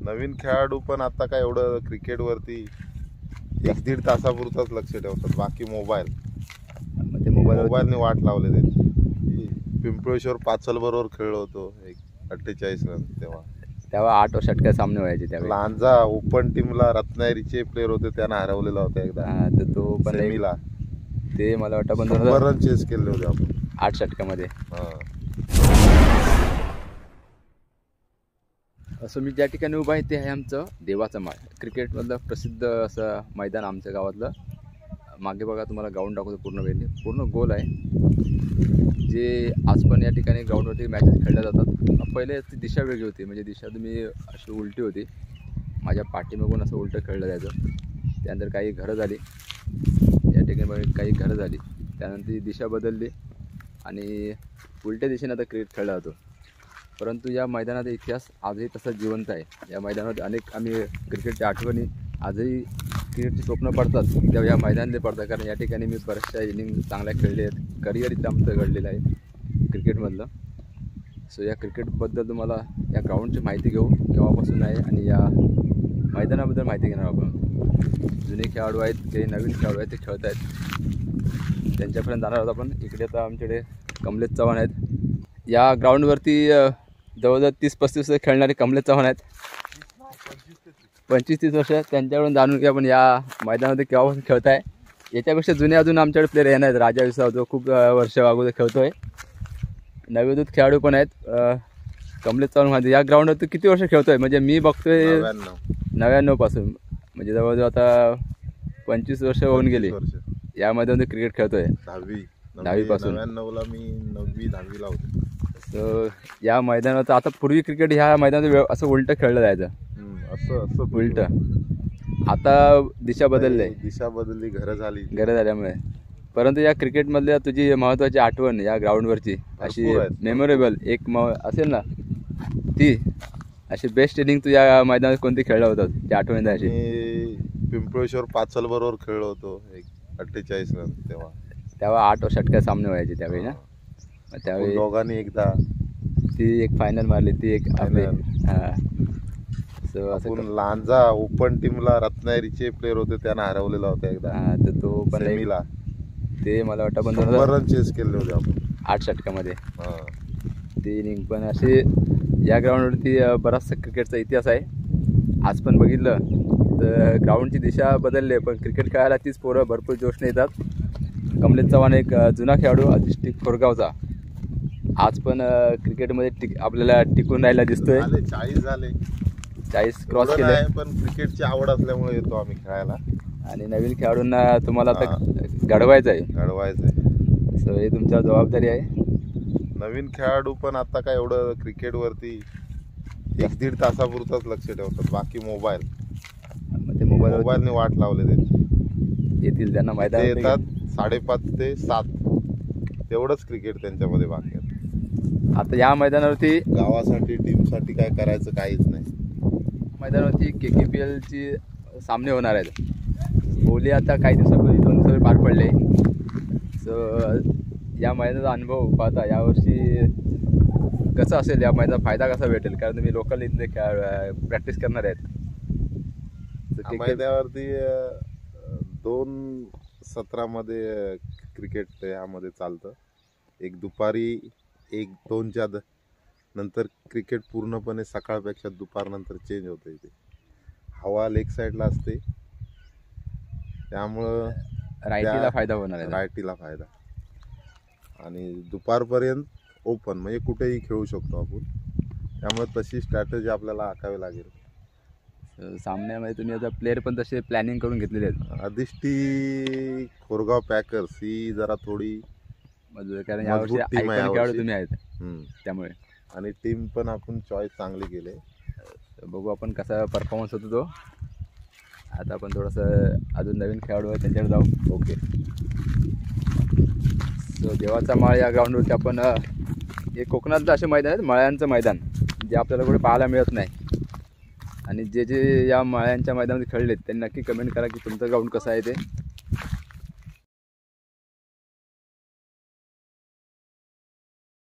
नवीन खेळाडू पण आता काय एवढं क्रिकेटवरती 1-1.5 तासापुरताच लक्ष ठेवतात, बाकी मोबाईलने वाट लावले त्यांची. पिंपळेश्वर पाचल बरोबर खेळलो होतो, 48 रन तेव्हा 8 षटकार सामने व्हायचे. त्यावेळी लांजा ओपन टीमला रत्नागिरीचे प्लेअर होते, त्यांना हरवलेला होता एकदा. तर तो पण सेमीला ते मला वाटतं पण 100 रन चेस केले होते आपण 8 षटकामध्ये. असं मी ज्या ठिकाणी उभा आहे ते आहे आमचं देवाचं माळ, क्रिकेटमधलं प्रसिद्ध असं मैदान आमच्या गावातलं. मागे बघा, तुम्हाला ग्राउंड दाखवतो, पूर्ण गोल आहे. जे आज पण या ठिकाणी ग्राउंडवरती मॅचेस खेळल्या जातात. पहिले ती दिशा वेगळी होती, म्हणजे दिशा तुम्ही अशी उलटी होती, माझ्या पाठीमागून असं उलटं खेळलं जायचं. त्यानंतर काही घरं झाली, या ठिकाणी काही घरं झाली, त्यानंतर ती दिशा बदलली आणि उलट्या दिशेने आता क्रिकेट खेळला जातो. परंतु या मैदानाचा इतिहास आजही तसा जिवंत आहे. या मैदानात अनेक आम्ही क्रिकेटच्या आठवणी, आजही क्रिकेटची स्वप्न पडतात तेव्हा या मैदानातले पडतात. कारण या ठिकाणी मी बऱ्याचशा इनिंग चांगल्या खेळले आहेत, करिअर इथं आमचं घडलेलं आहे क्रिकेटमधलं. सो या क्रिकेटबद्दल तुम्हाला या ग्राउंडची माहिती घेऊ, केव्हापासून आहे आणि या मैदानाबद्दल माहिती घेणार आपण. जुने खेळाडू आहेत, जे नवीन खेळाडू आहेत ते खेळत आहेत, त्यांच्यापर्यंत जाणार आहोत आपण. इकडे आता आमच्याकडे कमलेश चव्हाण आहेत. या ग्राउंडवरती जवळजवळ 30-35 वर्ष खेळणारे कमलेश चव्हाण आहेत, 25-30 वर्ष. त्यांच्याकडून जाणून घ्या आपण या मैदानामध्ये केव्हापासून खेळत आहे. याच्यापेक्षा जुने अजून आमच्याकडे प्लेअर येणार आहेत. राजा विसाव जो खूप वर्ष अगोदर खेळतो आहे. नवोदित खेळाडू पण आहेत. कमलेश चव्हाण या ग्राउंडवर किती वर्ष खेळतोय, म्हणजे मी बघतोय 99 पासून, म्हणजे जवळजवळ आता 25 वर्ष होऊन गेली या मैदानात क्रिकेट खेळतोय. 10वी पासून. 99ला मी 9वी-10वीला होतो. सो या मैदानात आता पूर्वी क्रिकेट ह्या मैदानात असं उलटं खेळलं जायचं, असं उलटं. आता दिशा बदलली, घरं झाल्यामुळे. परंतु या क्रिकेटमधल्या तुझी महत्त्वाची आठवण या ग्राउंडवरची अशी मेमोरेबल एक असेल ना, ती अशी बेस्ट इनिंग तू या मैदानात कोणती खेळला होता ती आठवण अशी? पिंपळेश्वर पाचल बरोबर खेळलो होतो, 48 रन तेव्हा 8 षटकार सामने व्हायचे त्यावेळी ना. त्यावेळी दोघांनी एकदा ती एक फायनल मारली, ती एक आपली. असं लांजा ओपन टीमला रत्नागिरीचे प्लेअर होते, त्यांना हरवलेला होता एकदा. तर तो पण सेमीला ते मला वाटतं पण 100 रन चेस केले होते आपण 8 षटकामध्ये. ती इनिंग पण अशी या ग्राउंडवरती बराचसा क्रिकेटचा इतिहास आहे. आज पण बघितलं तर ग्राउंडची दिशा बदलली, पण क्रिकेट खेळायला तीच पोरं भरपूर जोशने येतात. कमलेश चव्हाण एक जुना खेळाडू डिस्ट्रिक्ट खोरगावचा, आज पण क्रिकेटमध्ये आपल्याला टिकून राहायला दिसतोय. 40 क्रॉस केले, पण क्रिकेटची आवड असल्यामुळे येतो आम्ही खेळायला. आणि नवीन खेळाडूंना तुम्हाला आता घडवायचं आहे. सो हे तुमच्यावर जबाबदारी आहे. नवीन खेळाडू पण आता काय एवढं क्रिकेटवरती 1-1.5 तासापुरताच लक्ष ठेवतात, बाकी मोबाईलने वाट लावले त्यांची. येतील त्यांना मैदान येतात 5:30 ते 7 तेवढंच क्रिकेट त्यांच्यामध्ये बाकी आहे. आता या मैदानावरती गावासाठी टीमसाठी काय करायचं काहीच नाही. मैदानावरती KKPLची सामने होणार आहेत. बोली आता काही दिवसापूर्वी 2 दिवसापूर्वी पार पडले. सो या मैदानाचा अनुभव पाहता यावर्षी कसं असेल, या मैदानाचा फायदा कसा भेटेल, कारण तुम्ही लोकल इथले प्रॅक्टिस करणार आहेत. मैदानावरती 2 सत्रामध्ये क्रिकेट यामध्ये चालतं. एक दुपारी, एक 2च्या नंतर क्रिकेट पूर्णपणे सकाळपेक्षा दुपारनंतर चेंज होतं. इथे हवा लेग साईडला असते, त्यामुळं रायटीला फायदा होणार आहे. रायटीला फायदा, आणि दुपारपर्यंत ओपन, म्हणजे कुठेही खेळू शकतो आपण. त्यामुळे तशी स्ट्रॅटेजी आपल्याला आखावी लागेल. सामन्यामध्ये तुम्ही आता प्लेअर पण तसे प्लॅनिंग करून घेतलेले आहेत. अधिष्ठी खोरगाव पॅकर्स ही जरा थोडी कारण यावर्षी खेळाडू तुम्ही आहेत त्यामुळे, आणि टीम पण आपण चॉईस चांगली केली. बघू आपण कसा परफॉर्मन्स होतो तो. आता आपण थोडंसं अजून नवीन खेळाडू आहे त्यांच्याकडे जाऊ. ओके. सो देवाचा माळ या ग्राउंडवरती आपण, हे कोकणातलं असे मैदान आहेत, मळ्यांचं मैदान, जे आपल्याला कुठे पाहायला मिळत नाही. आणि जे या मळ्यांच्या मैदानामध्ये खेळलेत त्यांनी नक्की कमेंट करा की तुमचं ग्राउंड कसं आहे ते.